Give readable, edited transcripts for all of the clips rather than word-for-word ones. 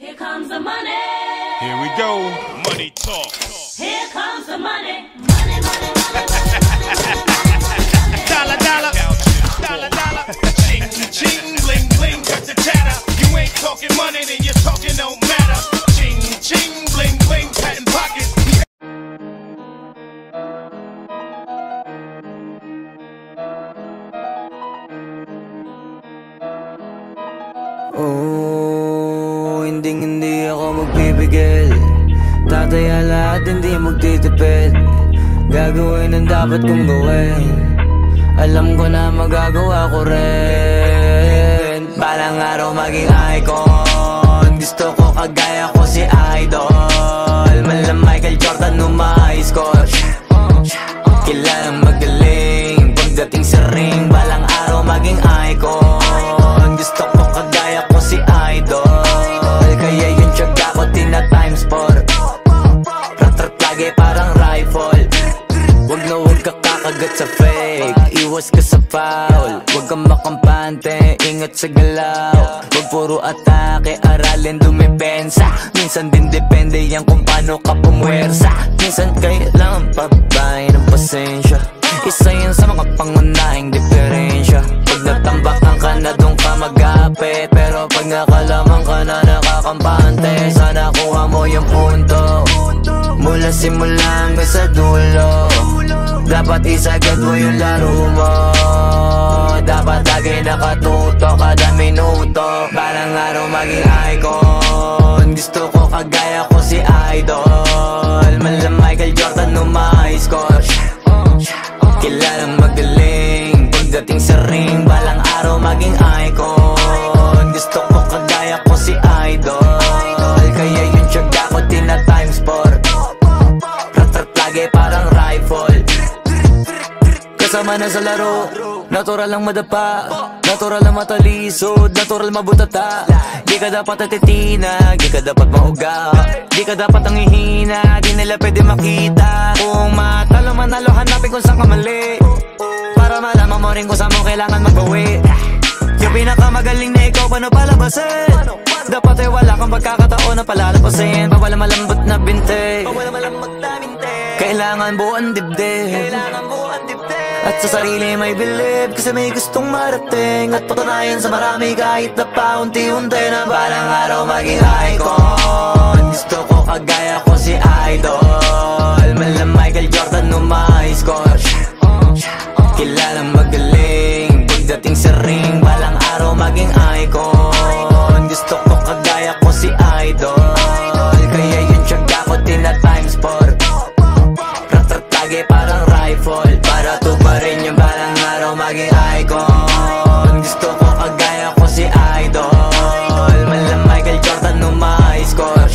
Here comes the money. Here we go. Money talk. Here comes the money. Money, money, money. Dollar, dollar. Dollar, dollar. Ching, ching, bling, bling. Got the chatter. You ain't talking money, then your talking don't matter. Ching, ching, bling, bling. Patent pockets. Hindi ako magpipigil. Tataya lahat, hindi magtitipid. Gagawin ang dapat kong gawin. Alam ko na magagawa ko rin. Balang araw maging icon. Gusto ko kagaya ko si Idol. Mala Michael Jordan score. Kilalang magaling. Pagdating sa ring, balang araw maging icon. Gusto ko kagaya ko si Idol. Kaya yung tiyaga ko tina-times 4. Rat-rat lagi parang rifle. Wag na wag ka kakagat sa fake. Iwas ka sa foul. Wag kang makampante, ingat sa galaw. Wag puro atake, aralin dumepensa. Minsan din depende yan kung paano ka pumwersa. Minsan kailangan pabahay ng pasensya. Isa yan sa mga pangunahing diferensya. Pag natambakan ka na doon ka mag-apit. Pero pag nakalaman ka na nakakampante, sana kuha mo yung punto. Mula simula hanggang sa dulo, dapat isagad mo yung laro mo. Dapat lagi nakatuto kada minuto. Balang araw maging icon. Gusto ko kagaya ko si Idol. Mala Michael Jordan score. Kilalang magaling. Pagdating sa ring, balang araw maging icon. Gusto ko kagaya ko si Idol. Kaya yung tiyaga ko tina-times 4. Rat-rat lagi parang rifle. Kasama na sa laro, natural lang madapa. Natural lang matalisod, natural mabutata. Di ka dapat atitina, di ka dapat mauga. Di ka dapat ang hihina, di nila pwede makita. Kung matalo manalo, hanapin kung saan ka mali. Para malaman mo rin kung saan mo kailangan magbawi. Yung pinakamagaling na ikaw, paano palabasin? Dapat ay wala kang pagkakataon na palalapasin. Bawala malambot na binte, kailangan buuan dibdib. At sa sarili may believe, kasi may gustong marating. At patunayan sa marami kahit na paunti-unti, na balang araw maging icon. Gusto ko kagaya ko si Idol. Mala Michael Jordan score. Kilalang magaling. Pagdating sa ring, balang araw maging icon. Gusto ko kagaya ko si Idol. Kaya yung tiyaga ko tina-times 4. Rat-rat lagi parang rifle. Para tuparin yung balang araw maging icon. Gusto ko kagaya ko si Idol. Mala Michael Jordan score.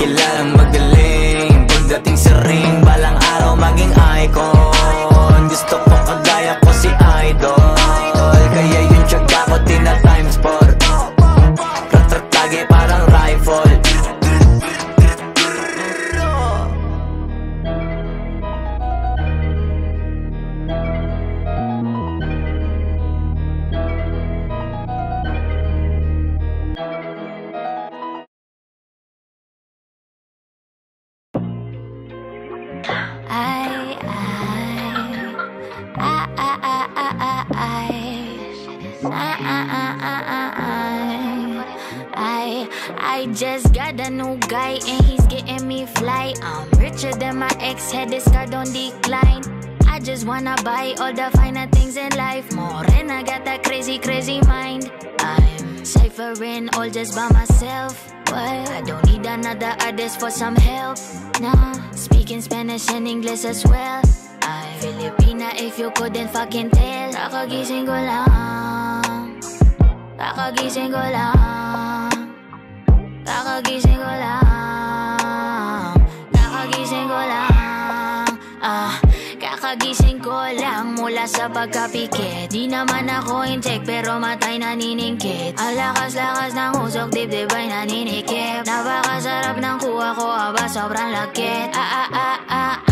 Kilalang magaling. Pagdating sa ring, balang araw maging icon. Gusto ko kagaya ko si Idol. Kaya yung tiyaga ko tina-times 4. Rat-rat lagi parang rifle. I just got a new guy and he's getting me fly. I'm richer than my ex, had this car don't decline. I just wanna buy all the finer things in life more, and I got that crazy, crazy mind. I'm ciphering all just by myself. What? I don't need another artist for some help. Nah, speaking Spanish and English as well. I'm Filipina if you couldn't fucking tell. Kakagising ko lang. Kakagising ko lang. Kakagising ko lang. Kakagising ko lang. Kakagising ko lang mula sa pagkapikit. Di naman ako incheck pero matay naniningkit. Ang lakas-lakas ng usok, dibdib ay naninikip. Napakasarap ng kuha ko, aba sobrang lakit.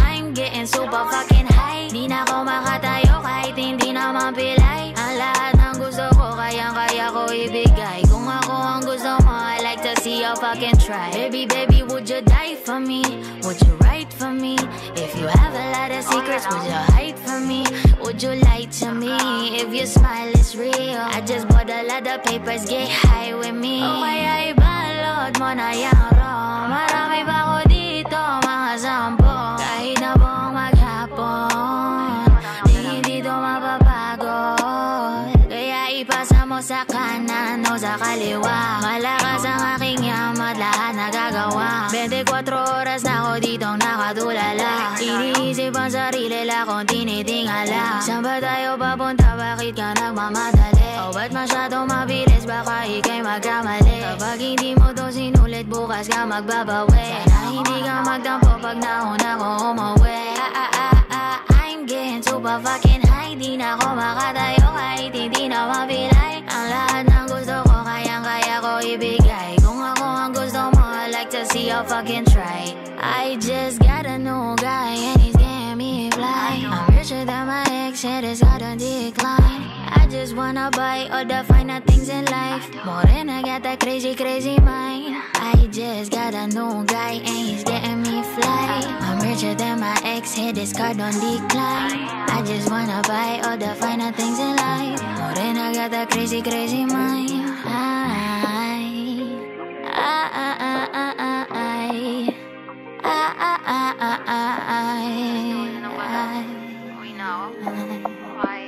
I'm getting super fucking high. Di na ako makatayo kahit hindi naman pilay. Ang lahat ng gusto ko, kayang-kaya ko ibigay. Kung ako ang gusto mo, I like to see your fucking try. Baby, baby, would you die for me? Would you write for me? If you have a lot of secrets, would you hide from me? Would you lie to me? If your smile is real, I just bought a lot of papers, get high with me. O kaya ibalot mo na yung wrong. Marami pa ko dito, mga sampo. Kahit na buong maghapon, hindi to mapapagod. Kaya ipasa mo sa kanan o sa kaliwa. Malakas ang aking yamat, lahat nagagawa. 24 oras na ako ditong nakatulala. Iniisip ang sarili lang kung tinitingala. Saan ba tayo papunta? Bakit ka nagmamadali? O ba't masyadong mabilis? Baka ika'y magkamali. Kapag hindi mo to sinulit, bukas ka magbabawi. Sana hindi ka magtampo pag nauna ko umuwi. I'm getting super fucking high. Di na ako makatayo kahit hindi na mapilay. Ang lahat ng gusto ko, kayang-kaya ko ibigay. Kung ako ang gusto mo, I like to see you fucking try. I just got a new guy and he's getting me fly. I'm richer than my ex, and it's got a decline. I just wanna buy all the finer things in life. More than I got that crazy, crazy mind. I just got a new guy and he's getting me fly. I'm richer than my ex, hit his card on decline. I just wanna buy all the finer things in life. More than I got that crazy, crazy mind. We know why.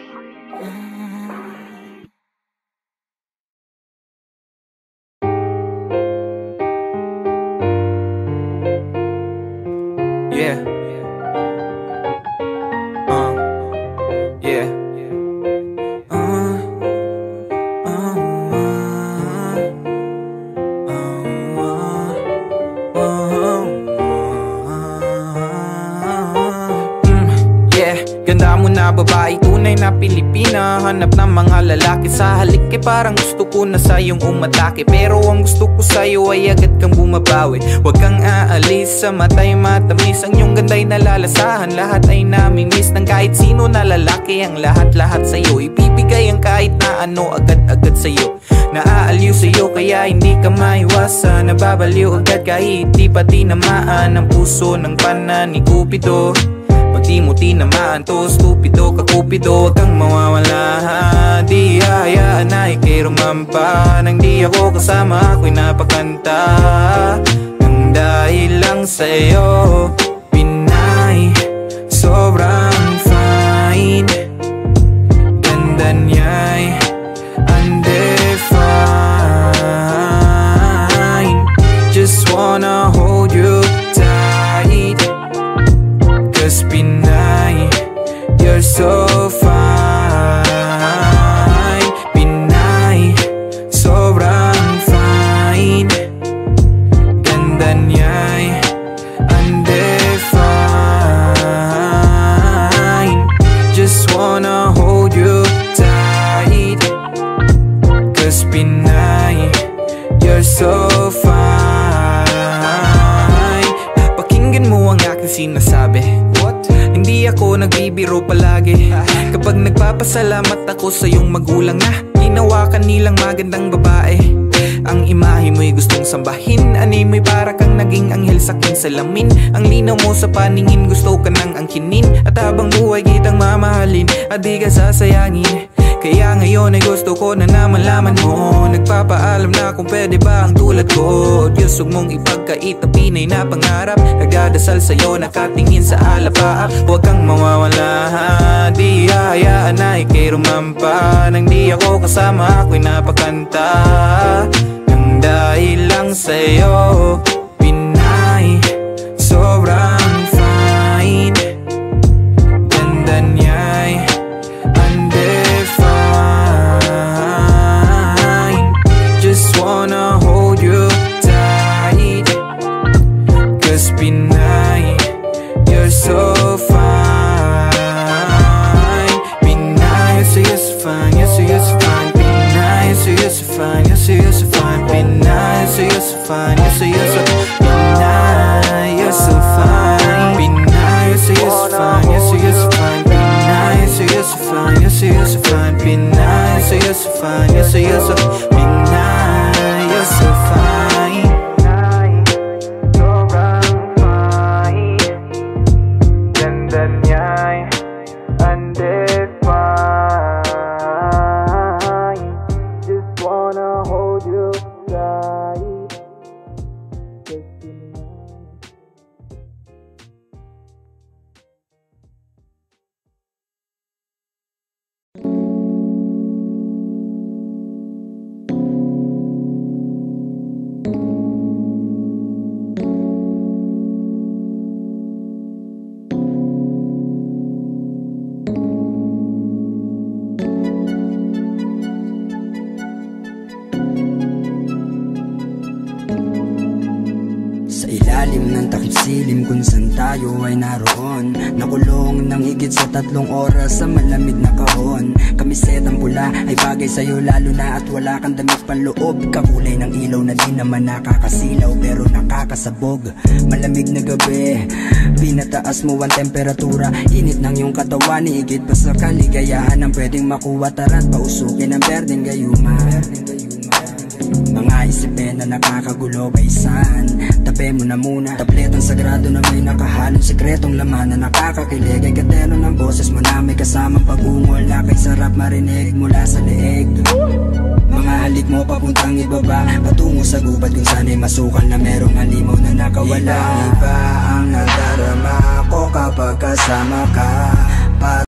Yeah. Yeah. Ganda mo na babae, tunay na Pilipina. Hanap ng mga lalaki sa halik, eh parang gusto ko na sayong umatake. Pero ang gusto ko sa'yo ay agad kang bumabawi. Huwag kang aalis, sa mata'y matamis. Ang iyong ganda'y nalalasahan, lahat ay namimiss ng kahit sino na lalaki. Ang lahat-lahat sa'yo, ibibigay ang kahit na ano, agad-agad sa'yo. Naaaliw sa'yo kaya hindi ka maiwasan. Nababaliw agad kahit di pa tinamaan ang puso ng pana ni Cupido. Pag di mo tinamaan to, stupido ka Cupido. Huwag kang mawawala, di hahayaan na ikay rumampa. Nang di ako kasama, ako'y napakanta. Nang dahil lang sa'yo, Pinay, sobrang fine. Ganda niya'y undefined. Just wanna hold you tight, 'cause Pinay, you're so fine. Pinay, sobrang fine. Ganda niya'y undefined. Just wanna hold you tight, 'cause Pinay, you're so fine. Pakinggan mo ang aking sinasabi. Hindi ako nagbibiro palagi. Kapag nagpapasalamat ako sa iyong magulang na ginawakan nilang magandang babae. Ang imahe mo'y gustong sambahin, ani mo'y para kang naging anghel sa aking salamin. Ang linaw mo sa paningin, gusto ka nang angkinin. At habang buhay kitang mamahalin, at di ka sasayangin. Kaya ngayon ay gusto ko na malaman mo. Nagpapaalam na kung pwede ba ang tulad ko. Diyos, huwag mong ipagkait ang Pinay na pangarap. Nagdadasal sa'yo, nakatingin sa alapaap. Huwag kang mawawala, di hahayaan na ikay rumampa. Nang di ako kasama, ako'y napakanta. Nang dahil lang sa'yo, Pinay, sobrang fine. Ganda niya'y undefined. Just wanna hold you tight, 'cause Pinay, you're so fine. Pinay, you're so fine, you're so fine. Pinay, you're so fine, you're so fine. Pinay, you're so fine, you're so Pinay, you're so fine. Pinay, you're so fine, you're so fine. Pinay, you're so fine, you're so fine. Pinay, you're so fine, you're so Pinay, you're so fine. would you try? Sa ilalim ng takip silim kung saan tayo ay naroon, nakulong ng higit sa 3 oras sa malamig na kahon. Kamisetang pula ay bagay sa'yo lalo na at wala kang damit panloob. Kakulay ng ilaw na di naman nakakasilaw pero nakakasabog. Malamig na gabi, pinataas mo ang temperatura. Init ng iyong katawan, higit pa sa kaligayahan ang pwedeng makuha. Tara't pausukin ang berdeng gayuma. Mga isipin na nakakagulo kaysan, tabi mo na muna. Tabletang sagrado na may nakahalong sikretong laman na nakakakilig. Ay katero ng boses mo na may kasamang pag-ungol na kay sarap marinig mula sa leeg. Mga halik mo papuntang ibaba, patungo sa gubat kung sana'y masukal na merong halimaw na nakawala. Iba ang nadarama ko kapag kasama ka.